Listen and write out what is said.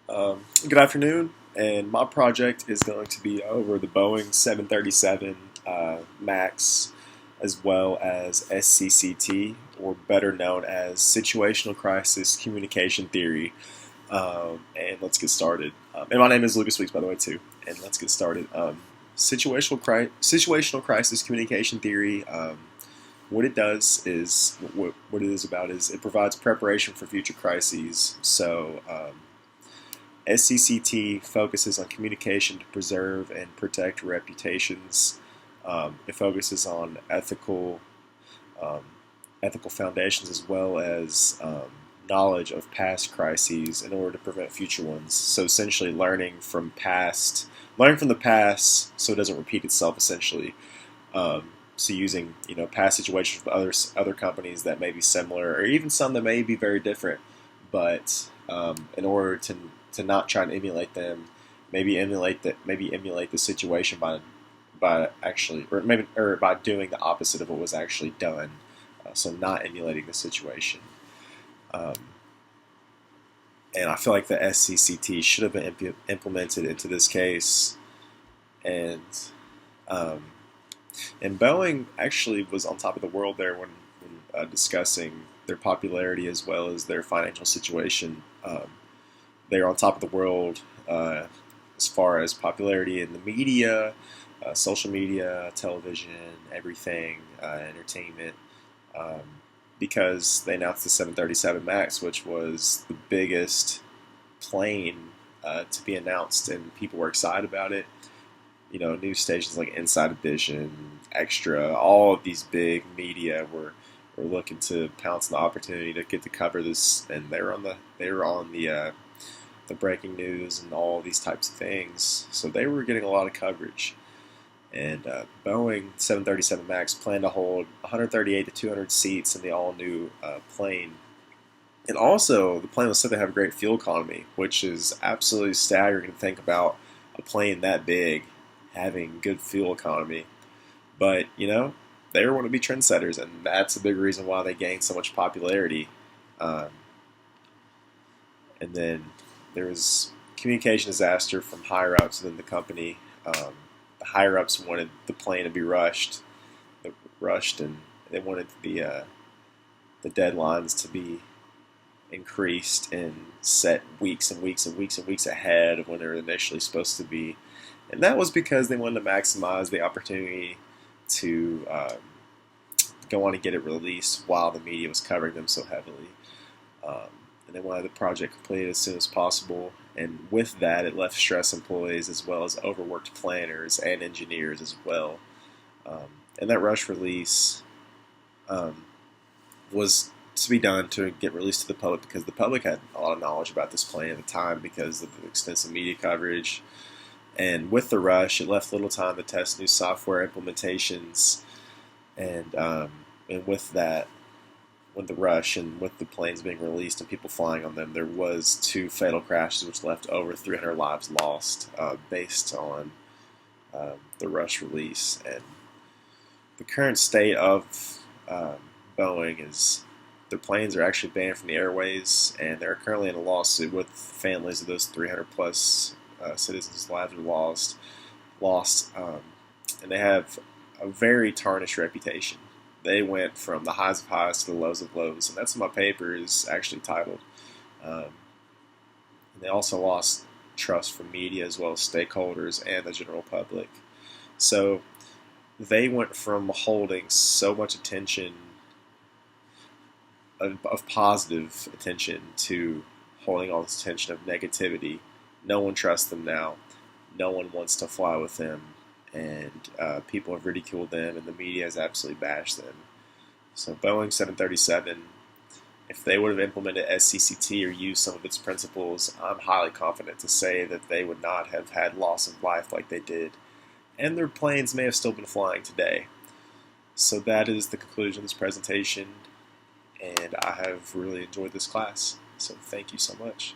Good afternoon, and my project is going to be over the Boeing 737 MAX as well as SCCT, or better known as Situational Crisis Communication Theory. And let's get started. And my name is Lucas Weeks, by the way, too. And let's get started. Situational Crisis Communication Theory. What it does is what it is about is it provides preparation for future crises. SCCT focuses on communication to preserve and protect reputations. It focuses on um, ethical foundations as well as knowledge of past crises in order to prevent future ones. So essentially, learning from the past, so it doesn't repeat itself. Essentially, so using past situations with other companies that may be similar, or even some that may be very different, but in order to not try to emulate them, maybe emulate the situation by actually, or by doing the opposite of what was actually done. So not emulating the situation. Um, and I feel like the SCCT should have been implemented into this case. And um, and Boeing actually was on top of the world there when discussing their popularity as well as their financial situation. They're on top of the world as far as popularity in the media, social media, television, everything, entertainment, um, because they announced the 737 MAX, which was the biggest plane to be announced, and people were excited about it. News stations like Inside Edition, Extra, all of these big media were looking to pounce on the opportunity to get to cover this, and they were on the breaking news and all these types of things. So they were getting a lot of coverage. And Boeing 737 MAX planned to hold 138 to 200 seats in the all-new plane. And also, the plane was said to have great fuel economy, which is absolutely staggering to think about a plane that big having good fuel economy. But, they were one to be trendsetters, and that's a big reason why they gained so much popularity. Um, and then there was communication disaster from higher ups within the company. The higher ups wanted the plane to be rushed, and they wanted the deadlines to be increased and set weeks and weeks and weeks and weeks ahead of when they were initially supposed to be. And that was because they wanted to maximize the opportunity to go on and get it released while the media was covering them so heavily. Um, and they wanted the project completed as soon as possible. And with that, it left stressed employees as well as overworked planners and engineers as well. And that rush release um, was to be done to get released to the public because the public had a lot of knowledge about this plane at the time because of the extensive media coverage. And with the rush, it left little time to test new software implementations. And with that, with the rush and with the planes being released and people flying on them, there was two fatal crashes which left over 300 lives lost based on the rush release. And the current state of Boeing is their planes are actually banned from the airways, and they're currently in a lawsuit with families of those 300 plus citizens' lives were lost, and they have a very tarnished reputation. They went from the highs of highs to the lows of lows, and that's what my paper is actually titled. Um, and they also lost trust from media as well as stakeholders and the general public. So they went from holding so much attention of positive attention to holding all this attention of negativity. No one trusts them now. No one wants to fly with them, and people have ridiculed them, and the media has absolutely bashed them. So Boeing 737, if they would have implemented SCCT or used some of its principles, I'm highly confident to say that they would not have had loss of life like they did, and their planes may have still been flying today. So that is the conclusion of this presentation, and I have really enjoyed this class. So thank you so much.